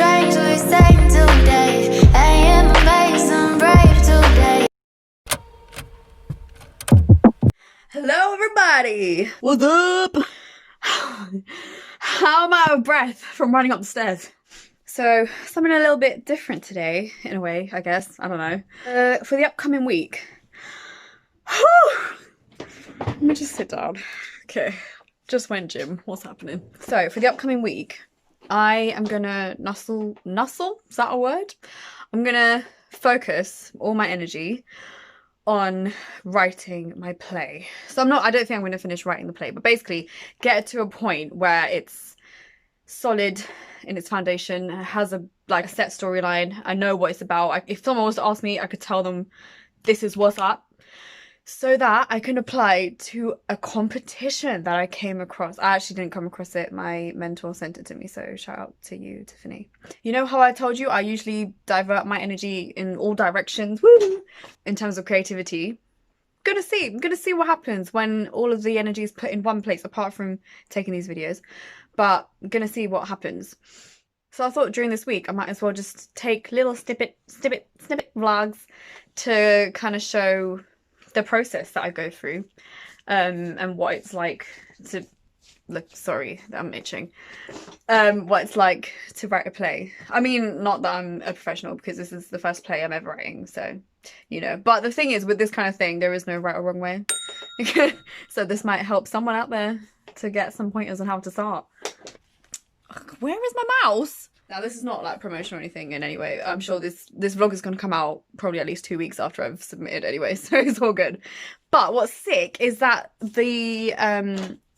strangely same today. I am amazing, brave today. Hello everybody! What's up? How am I out of breath from running up the stairs? So, something a little bit different today, in a way, I guess. I don't know. For the upcoming week. Let me just sit down. Okay. Just went gym. What's happening? So, for the upcoming week, I am gonna nuzzle? Is that a word? I'm gonna focus all my energy on writing my play. So I don't think I'm going to finish writing the play, but basically get it to a point where it's solid in its foundation, has a set storyline. I know what it's about. If someone was to ask me, I could tell them this is what's up, so that I can apply to a competition that I came across. I actually didn't come across it. My mentor sent it to me, so shout out to you, Tiffany. You know how I told you I usually divert my energy in all directions, woo, in terms of creativity? I'm gonna see what happens when all of the energy is put in one place, apart from taking these videos. But I'm gonna see what happens. So I thought during this week I might as well just take little snippet vlogs to kind of show the process that I go through, and what it's like to look. Sorry, I'm itching. What it's like to write a play. I mean, not that I'm a professional, because this is the first play I'm ever writing, so you know. But the thing is, with this kind of thing, there is no right or wrong way. So this might help someone out there to get some pointers on how to start. Where is my mouse? Now, this is not like promotion or anything in any way. I'm sure this vlog is going to come out probably at least 2 weeks after I've submitted anyway, so it's all good. But what's sick is that the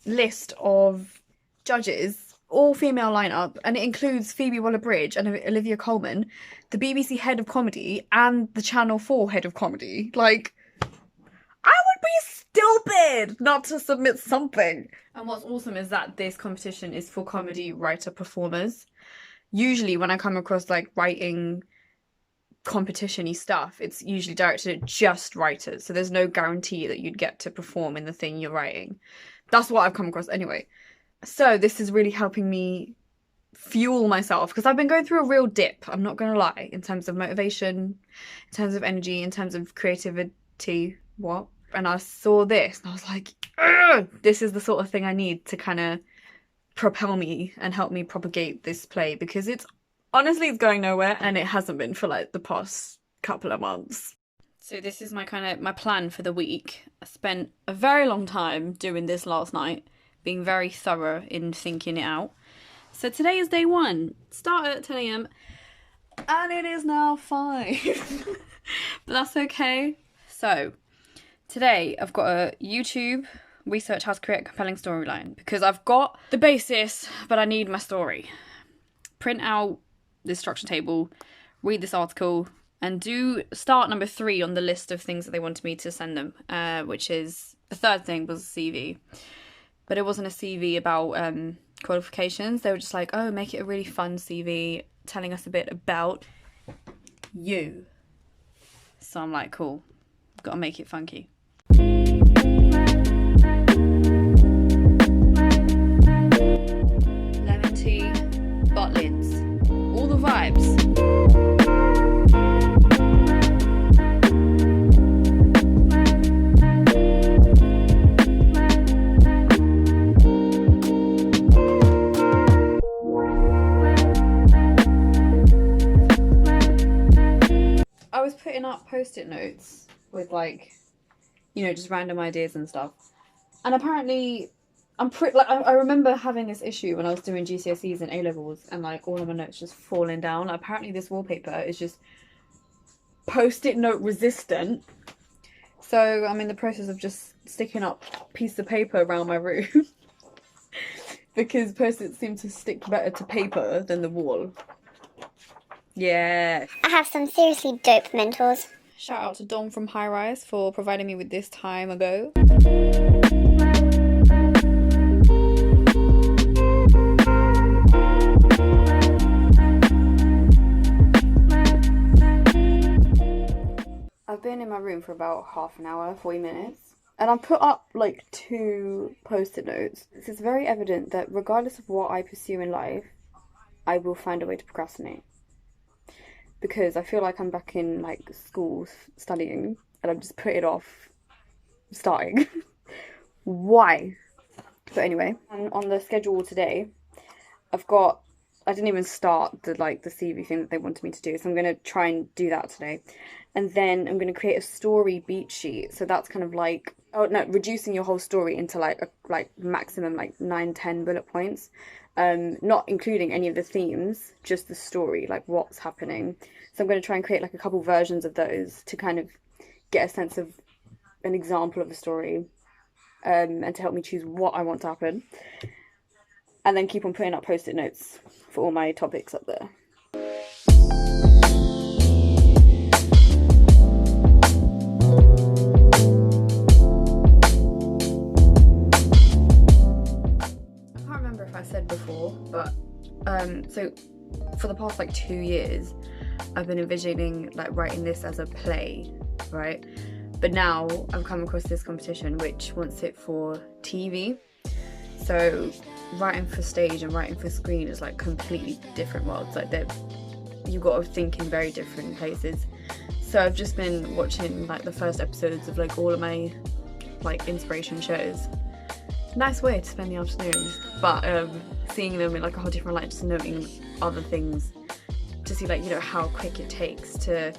list of judges, all female lineup, and it includes Phoebe Waller-Bridge and Olivia Colman, the BBC head of comedy, and the Channel 4 head of comedy. Like, I would be stupid not to submit something. And what's awesome is that this competition is for comedy writer performers. Usually when I come across like writing competition-y stuff, it's usually directed at just writers, so there's no guarantee that you'd get to perform in the thing you're writing. That's what I've come across anyway. So this is really helping me fuel myself, because I've been going through a real dip, I'm not gonna lie, in terms of motivation, in terms of energy, in terms of creativity, and I saw this and I was like, this is the sort of thing I need to kind of propel me and help me propagate this play, because it's honestly, it's going nowhere, and it hasn't been for like the past couple of months. So this is my plan for the week. I spent a very long time doing this last night, being very thorough in thinking it out. So today is day one. Start at 10 AM and it is now 5. But that's okay. So today I've got a YouTube research how to create a compelling storyline, because I've got the basis, but I need my story. Print out this structure table, read this article, and do start number 3 on the list of things that they wanted me to send them, which is, the third thing was a CV. But it wasn't a CV about qualifications. They were just like, oh, make it a really fun CV, telling us a bit about you. So I'm like, cool, gotta make it funky. Lemon tea, butt lids, all the vibes. I was putting up post-it notes with like, you know, just random ideas and stuff. And apparently I remember having this issue when I was doing GCSEs and A-levels, and like all of my notes just falling down. Apparently this wallpaper is just post-it note resistant. So I'm in the process of just sticking up a piece of paper around my room because post-its seem to stick better to paper than the wall. Yeah. I have some seriously dope mentors. Shout out to Dom from High Rise for providing me with this time ago. I've been in my room for about half an hour, 40 minutes, and I've put up like 2 post-it notes. It's very evident that regardless of what I pursue in life, I will find a way to procrastinate. Because I feel like I'm back in like school studying and I've just put it off starting. Why? But anyway, on the schedule today, I didn't even start the CV thing that they wanted me to do, so I'm gonna try and do that today. And then I'm gonna create a story beat sheet. So that's kind of like, oh no, reducing your whole story into like maximum like 9-10 bullet points. Not including any of the themes, just the story, like what's happening. So I'm gonna try and create like a couple versions of those to kind of get a sense of an example of the story, and to help me choose what I want to happen. And then keep on putting up post-it notes for all my topics up there. I can't remember if I said before, but so for the past like 2 years, I've been envisioning like writing this as a play, right? But now I've come across this competition which wants it for TV. So writing for stage and writing for screen is like completely different worlds. Like you've got to think in very different places. So I've just been watching like the first episodes of like all of my like inspiration shows. Nice way to spend the afternoon, but seeing them in like a whole different light, just noting other things to see like, you know, how quick it takes to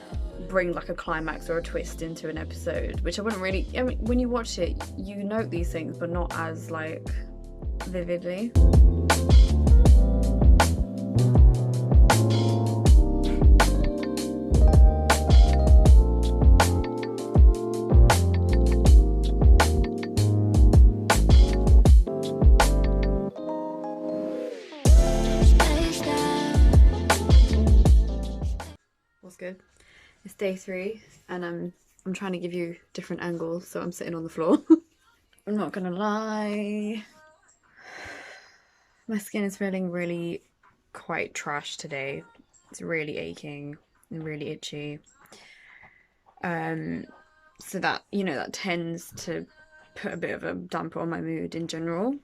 bring like a climax or a twist into an episode, which I wouldn't really, I mean, when you watch it you note these things but not as like vividly. What's good? It's day 3 and I'm trying to give you different angles, so I'm sitting on the floor. I'm not gonna lie, my skin is feeling really quite trash today. It's really aching and really itchy. So that, you know, that tends to put a bit of a damper on my mood in general.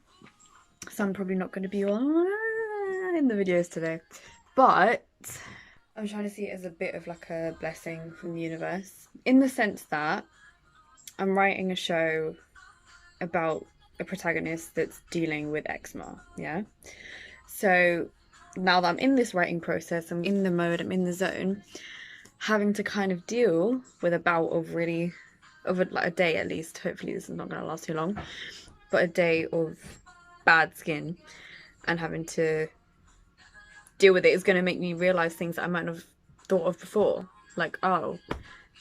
So I'm probably not going to be in the videos today. But I'm trying to see it as a bit of like a blessing from the universe, in the sense that I'm writing a show about a protagonist that's dealing with eczema, yeah? So now that I'm in this writing process, I'm in the mode, I'm in the zone, having to kind of deal with a bout of really, like a day at least, hopefully this is not going to last too long, but a day of bad skin, and having to deal with it is going to make me realise things that I might not have thought of before. Like, oh,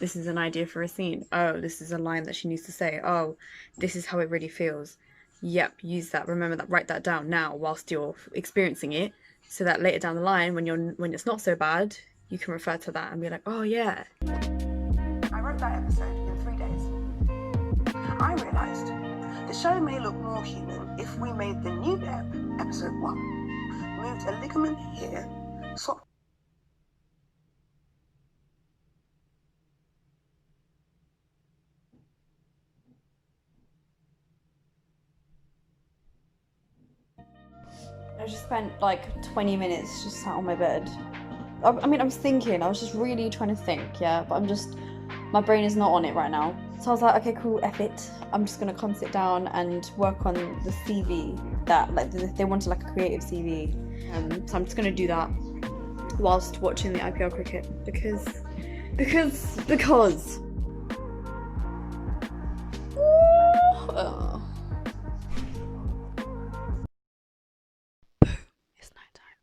this is an idea for a scene. Oh, this is a line that she needs to say. Oh, this is how it really feels. Yep, use that, remember that, write that down now whilst you're experiencing it, so that later down the line when it's not so bad, you can refer to that and be like, oh yeah. I wrote that episode in 3 days. I realised the show may look more human if we made the new episode 1, moved a ligament here, swapped. I just spent like 20 minutes just sat on my bed. I mean, I was thinking, I was just really trying to think, yeah, but my brain is not on it right now. So I was like, okay, cool, F it. I'm just gonna come sit down and work on the CV that, like, they wanted like a creative CV. So I'm just gonna do that whilst watching the IPL cricket because. Oh. It's nighttime.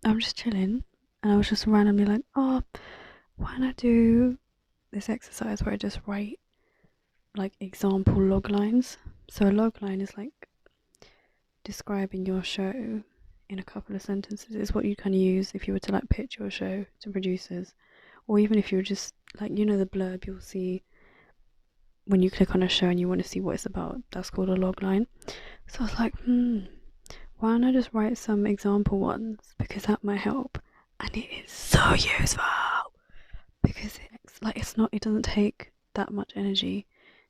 I'm just chilling, and I was just randomly like, oh, why not do this exercise where I just write like example log lines. So a log line is like describing your show in a couple of sentences. It's what you kind of use if you were to like pitch your show to producers, or even if you were just like, you know, the blurb you'll see when you click on a show and you want to see what it's about. That's called a log line. So I was like, why don't I just write some example ones, because that might help. And it is so useful because it doesn't take that much energy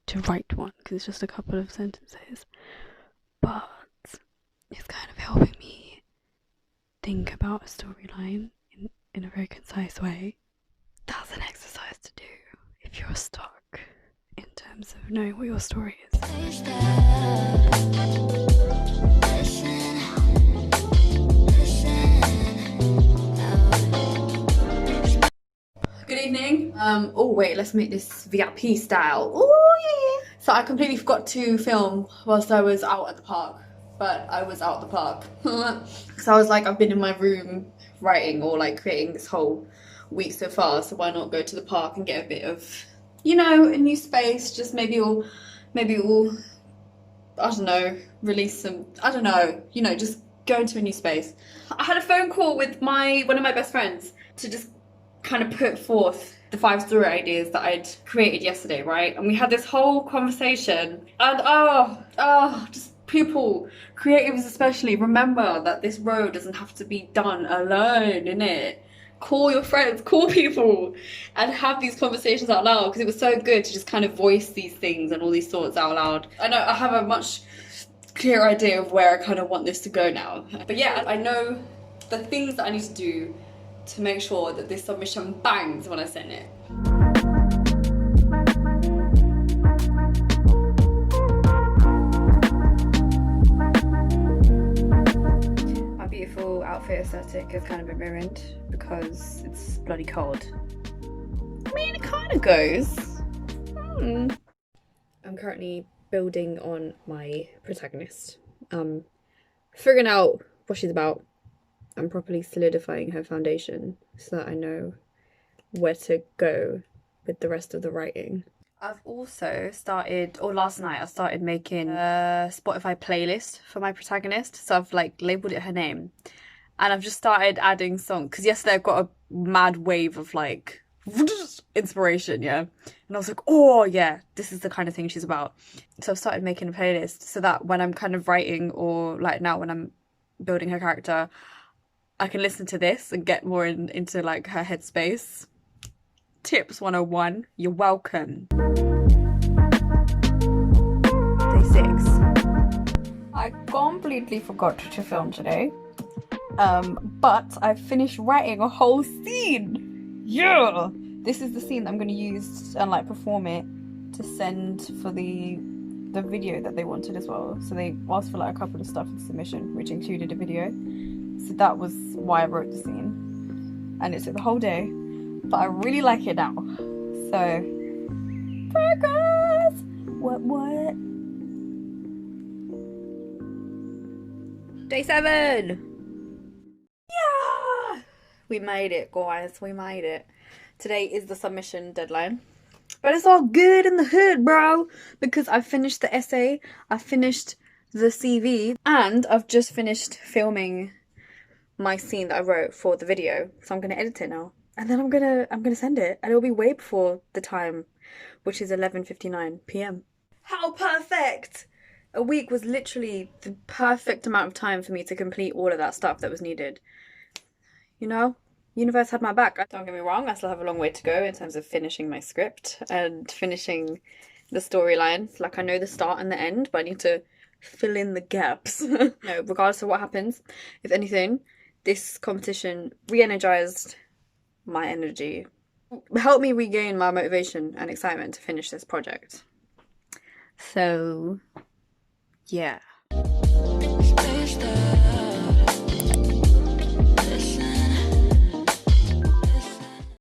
to write one, because it's just a couple of sentences, but it's kind of helping me think about a storyline in a very concise way, that's an exercise to do if you're stuck in terms of knowing what your story is. Good evening. Oh wait, let's make this VIP style. Oh yeah. So I completely forgot to film whilst I was out at the park, but I was out at the park. So I was like, I've been in my room writing or like creating this whole week so far, so why not go to the park and get a bit of, you know, a new space. Just maybe it'll I don't know, release some, I don't know, you know, just go into a new space. I had a phone call with one of my best friends to just kind of put forth the 5 story ideas that I'd created yesterday, right? And we had this whole conversation, and just people, creatives especially, remember that this road doesn't have to be done alone, innit? Call your friends, call people, and have these conversations out loud, because it was so good to just kind of voice these things and all these thoughts out loud. I know I have a much clearer idea of where I kind of want this to go now. But yeah, I know the things that I need to do to make sure that this submission bangs when I send it. My beautiful outfit aesthetic has kind of been ruined because it's bloody cold. I mean, it kind of goes. I'm currently building on my protagonist. Figuring out what she's about. I'm properly solidifying her foundation so that I know where to go with the rest of the writing. I've also started, or last night I started making a Spotify playlist for my protagonist. So I've like labelled it her name, and I've just started adding songs, because yesterday I got a mad wave of like inspiration, yeah, and I was like, oh yeah, this is the kind of thing she's about. So I've started making a playlist so that when I'm kind of writing, or like now when I'm building her character, I can listen to this and get more into like her headspace. Tips 101, you're welcome. Day 6. I completely forgot to film today. But I finished writing a whole scene. Yeah! This is the scene that I'm going to use and like perform it to send for the video that they wanted as well. So they asked for like a couple of stuff in submission, which included a video. So that was why I wrote the scene, and it took the whole day, but I really like it now. So progress. What? Day 7. Yeah, we made it, guys. We made it. Today is the submission deadline, but it's all good in the hood, bro, because I finished the essay, I finished the CV, and I've just finished filming my scene that I wrote for the video. So I'm gonna edit it now, and then I'm gonna send it, and it'll be way before the time, which is 11:59 p.m. How perfect! A week was literally the perfect amount of time for me to complete all of that stuff that was needed. You know, universe had my back. Don't get me wrong, I still have a long way to go in terms of finishing my script and finishing the storyline. Like, I know the start and the end, but I need to fill in the gaps. No, regardless of what happens, if anything, this competition re-energized my energy, helped me regain my motivation and excitement to finish this project. So, yeah.